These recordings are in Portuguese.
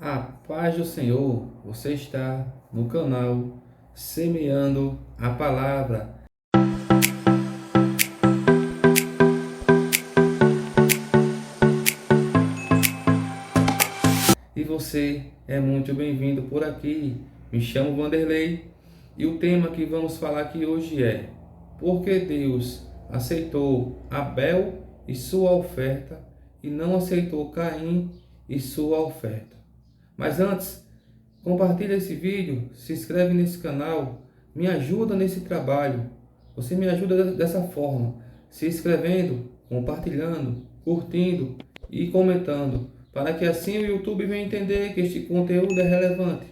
A paz do Senhor, você está no canal Semeando a Palavra. E você é muito bem-vindo por aqui. Me chamo Vanderlei e o tema que vamos falar aqui hoje é: por que Deus aceitou Abel e sua oferta e não aceitou Caim e sua oferta? Mas antes, compartilha esse vídeo, se inscreve nesse canal, me ajuda nesse trabalho. Você me ajuda dessa forma, se inscrevendo, compartilhando, curtindo e comentando, para que assim o YouTube venha entender que este conteúdo é relevante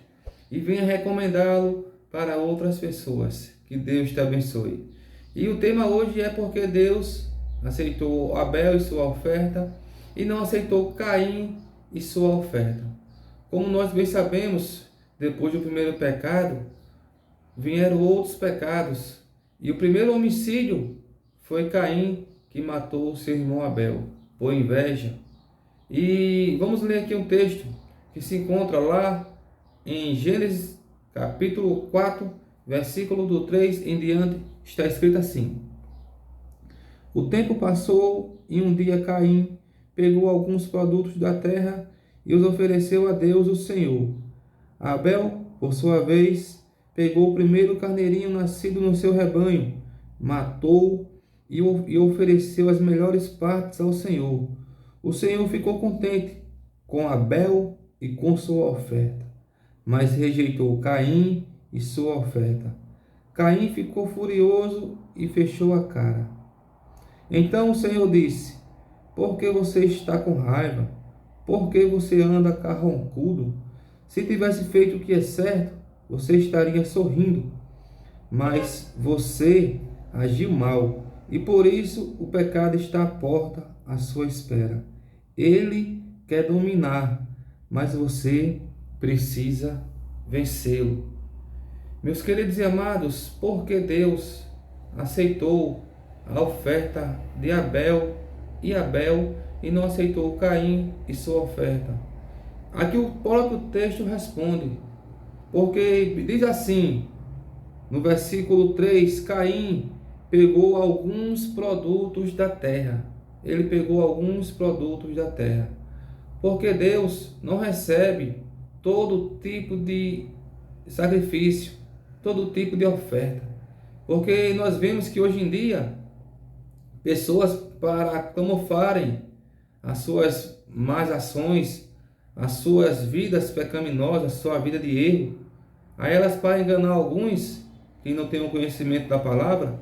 e venha recomendá-lo para outras pessoas. Que Deus te abençoe. E o tema hoje é porque Deus aceitou Abel e sua oferta e não aceitou Caim e sua oferta. Como nós bem sabemos, depois do primeiro pecado, vieram outros pecados. E o primeiro homicídio foi Caim, que matou seu irmão Abel, por inveja. E vamos ler aqui um texto que se encontra lá em Gênesis capítulo 4, versículo do 3 em diante, está escrito assim: O tempo passou e um dia Caim pegou alguns produtos da terra e os ofereceu a Deus, o Senhor. Abel, por sua vez, pegou o primeiro carneirinho nascido no seu rebanho, matou e ofereceu as melhores partes ao Senhor. O Senhor ficou contente com Abel e com sua oferta, mas rejeitou Caim e sua oferta. Caim ficou furioso e fechou a cara. Então o Senhor disse: Por que você está com raiva? Por que você anda carrancudo? Se tivesse feito o que é certo, você estaria sorrindo. Mas você agiu mal, e por isso o pecado está à porta à sua espera. Ele quer dominar, mas você precisa vencê-lo. Meus queridos e amados, por que Deus aceitou a oferta de Abel e não aceitou Caim e sua oferta? Aqui o próprio texto responde, porque diz assim, no versículo 3: Caim pegou alguns produtos da terra. Ele pegou alguns produtos da terra. Porque Deus não recebe todo tipo de sacrifício, todo tipo de oferta. Porque nós vemos que hoje em dia, pessoas, para camuflarem as suas más ações, as suas vidas pecaminosas, sua vida de erro, a elas, para enganar alguns que não têm o conhecimento da palavra,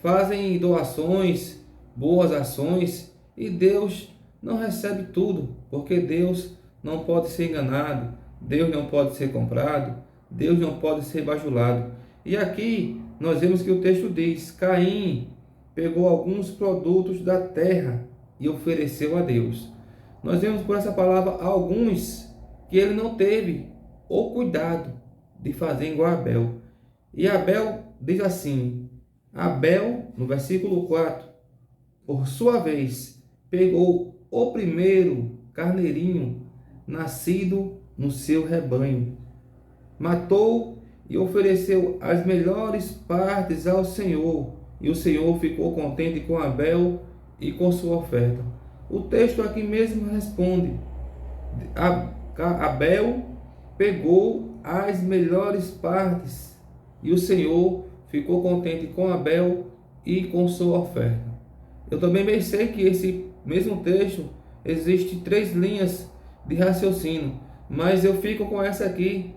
fazem doações, boas ações, e Deus não recebe tudo, porque Deus não pode ser enganado, Deus não pode ser comprado, Deus não pode ser bajulado. E aqui nós vemos que o texto diz: Caim pegou alguns produtos da terra e ofereceu a Deus. Nós vemos por essa palavra alguns que ele não teve o cuidado de fazer igual a Abel. E Abel diz assim: Abel, no versículo 4, por sua vez, pegou o primeiro carneirinho nascido no seu rebanho, matou e ofereceu as melhores partes ao Senhor, e o Senhor ficou contente com Abel e com sua oferta. O texto aqui mesmo responde: Abel pegou as melhores partes e o Senhor ficou contente com Abel e com sua oferta. Eu também bem sei que esse mesmo texto existe três linhas de raciocínio, mas eu fico com essa aqui,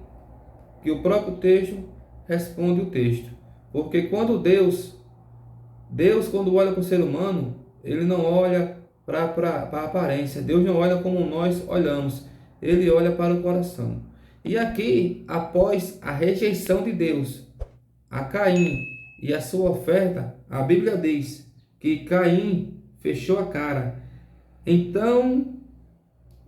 que o próprio texto responde o texto. Porque quando Deus quando olha para o ser humano, ele não olha para a aparência. Deus não olha como nós olhamos, ele olha para o coração. E aqui, após a rejeição de Deus a Caim e a sua oferta, a Bíblia diz que Caim fechou a cara. Então,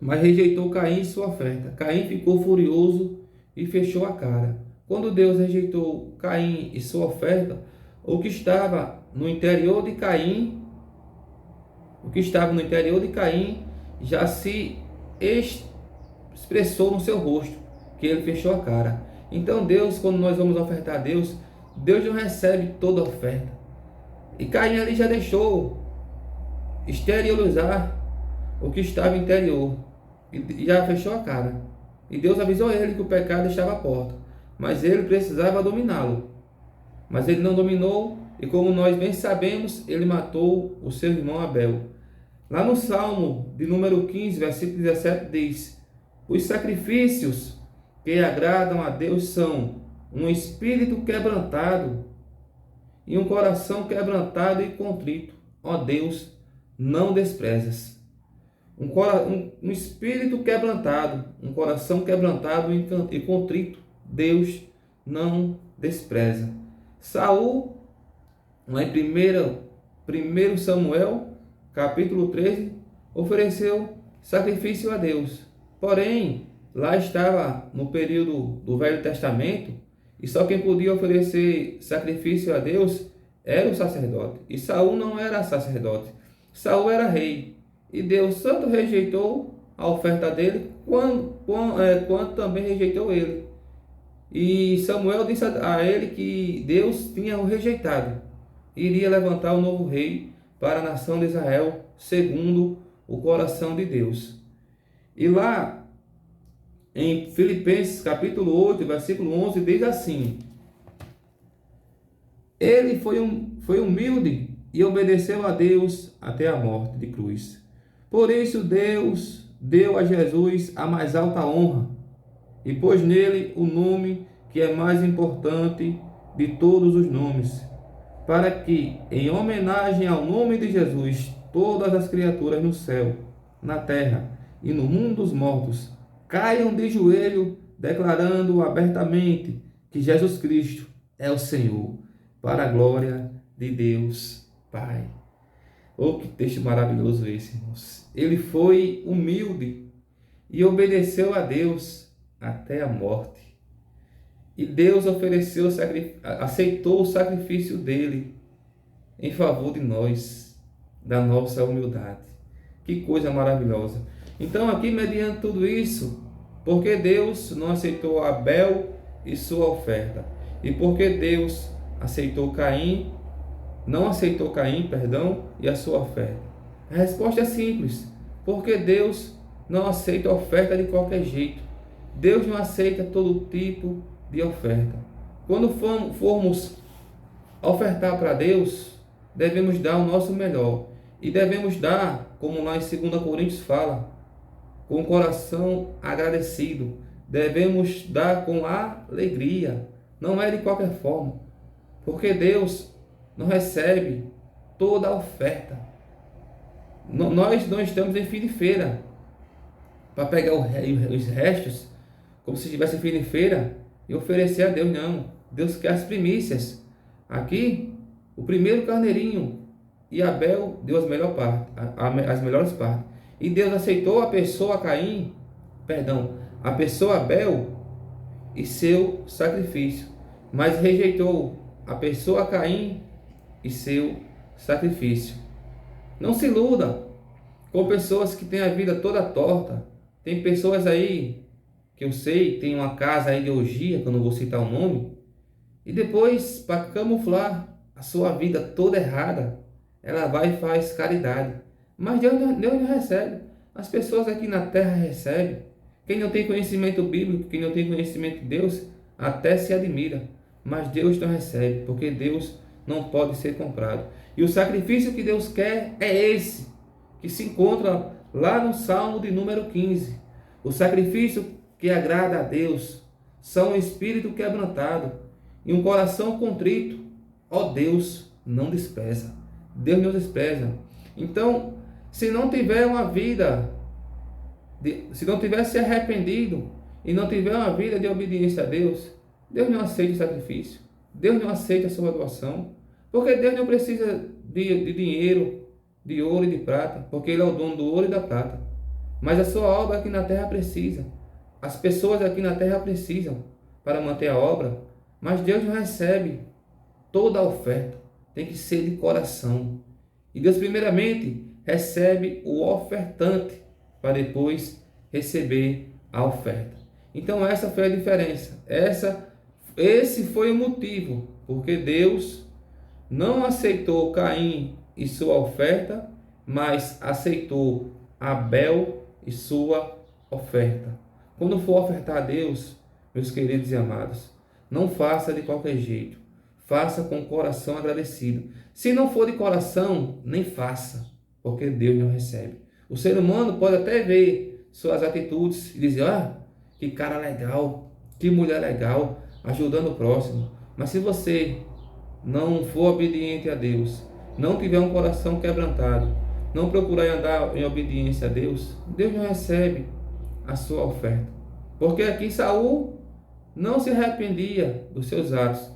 mas rejeitou Caim e sua oferta. Caim ficou furioso e fechou a cara. Quando Deus rejeitou Caim e sua oferta, o que estava no interior de Caim, já se expressou no seu rosto, que ele fechou a cara. Então Deus, quando nós vamos ofertar a Deus, Deus não recebe toda a oferta. E Caim ali já deixou exteriorizar o que estava interior, e já fechou a cara. E Deus avisou ele que o pecado estava à porta, mas ele precisava dominá-lo. Mas ele não dominou, e como nós bem sabemos, ele matou o seu irmão Abel. Lá no Salmo de número 15, versículo 17 diz: os sacrifícios que agradam a Deus são um espírito quebrantado e um coração quebrantado e contrito. Ó Deus, não desprezas. Um espírito quebrantado, um coração quebrantado e contrito, Deus não despreza. Saul, lá em 1 Samuel, capítulo 13, ofereceu sacrifício a Deus. Porém, lá estava no período do Velho Testamento, e só quem podia oferecer sacrifício a Deus era o sacerdote. E Saul não era sacerdote, Saul era rei. E Deus tanto rejeitou a oferta dele, quanto também rejeitou ele. E Samuel disse a ele que Deus tinha o rejeitado. Iria levantar um novo rei para a nação de Israel, segundo o coração de Deus. E lá em Filipenses capítulo 8, versículo 11, diz assim: ele foi humilde e obedeceu a Deus até a morte de cruz. Por isso Deus deu a Jesus a mais alta honra e pôs nele o nome que é mais importante de todos os nomes, para que, em homenagem ao nome de Jesus, todas as criaturas no céu, na terra e no mundo dos mortos caiam de joelho, declarando abertamente que Jesus Cristo é o Senhor, para a glória de Deus Pai. Oh, que texto maravilhoso esse, irmãos. Ele foi humilde e obedeceu a Deus até a morte. E Deus aceitou o sacrifício dele em favor de nós, da nossa humildade. Que coisa maravilhosa. Então, aqui, mediante tudo isso, porque Deus não aceitou Abel e sua oferta, e porque Deus não aceitou Caim, e a sua oferta. A resposta é simples: porque Deus não aceita a oferta de qualquer jeito. Deus não aceita todo tipo de oferta. Quando formos ofertar para Deus, devemos dar o nosso melhor. E devemos dar, como lá em 2 Coríntios fala, com o coração agradecido. Devemos dar com alegria. Não é de qualquer forma. Porque Deus não recebe toda a oferta. Nós não estamos em fim de feira para pegar os restos, como se estivesse em fim de feira, e oferecer a Deus. Não. Deus quer as primícias. Aqui, o primeiro carneirinho, e Abel deu as melhores partes. E Deus aceitou a pessoa Abel e seu sacrifício, mas rejeitou a pessoa Caim e seu sacrifício. Não se iluda com pessoas que têm a vida toda torta. Tem pessoas aí que eu sei, tem uma casa aí de orgia, que eu não vou citar o nome, e depois, para camuflar a sua vida toda errada, ela vai e faz caridade. Mas Deus não recebe. As pessoas aqui na terra recebem. Quem não tem conhecimento bíblico, quem não tem conhecimento de Deus, até se admira. Mas Deus não recebe, porque Deus não pode ser comprado. E o sacrifício que Deus quer é esse, que se encontra lá no Salmo de número 15. O sacrifício que agrada a Deus são um espírito quebrantado e um coração contrito. Ó Deus, não despreza. Deus não despreza. Então, se não tiver se não tiver se arrependido e não tiver uma vida de obediência a Deus, Deus não aceita o sacrifício. Deus não aceita a sua doação. Porque Deus não precisa de dinheiro, de ouro e de prata, porque Ele é o dono do ouro e da prata. Mas a sua obra aqui na terra precisa. As pessoas aqui na terra precisam para manter a obra. Mas Deus não recebe toda a oferta. Tem que ser de coração. E Deus primeiramente recebe o ofertante, para depois receber a oferta. Então essa foi a diferença. Esse foi o motivo porque Deus não aceitou Caim e sua oferta, mas aceitou Abel e sua oferta. Quando for ofertar a Deus, meus queridos e amados, não faça de qualquer jeito. Faça com o coração agradecido. Se não for de coração, nem faça, porque Deus não recebe. O ser humano pode até ver suas atitudes e dizer: ah, que cara legal, que mulher legal, ajudando o próximo. Mas se você não for obediente a Deus, não tiver um coração quebrantado, não procurar andar em obediência a Deus, Deus não recebe a sua oferta. Porque aqui Saul não se arrependia dos seus atos,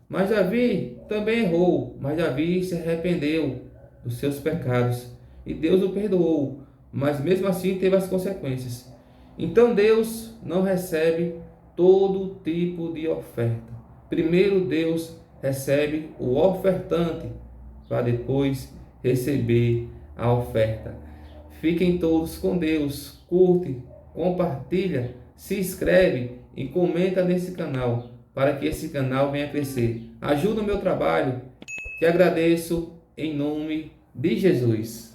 mas Davi também errou, mas Davi se arrependeu dos seus pecados e Deus o perdoou, mas mesmo assim teve as consequências. Então Deus não recebe todo tipo de oferta. Primeiro Deus recebe o ofertante para depois receber a oferta. Fiquem todos com Deus. Curte, compartilha, se inscreve e comenta nesse canal para que esse canal venha crescer. Ajuda o meu trabalho. Te agradeço em nome de Jesus.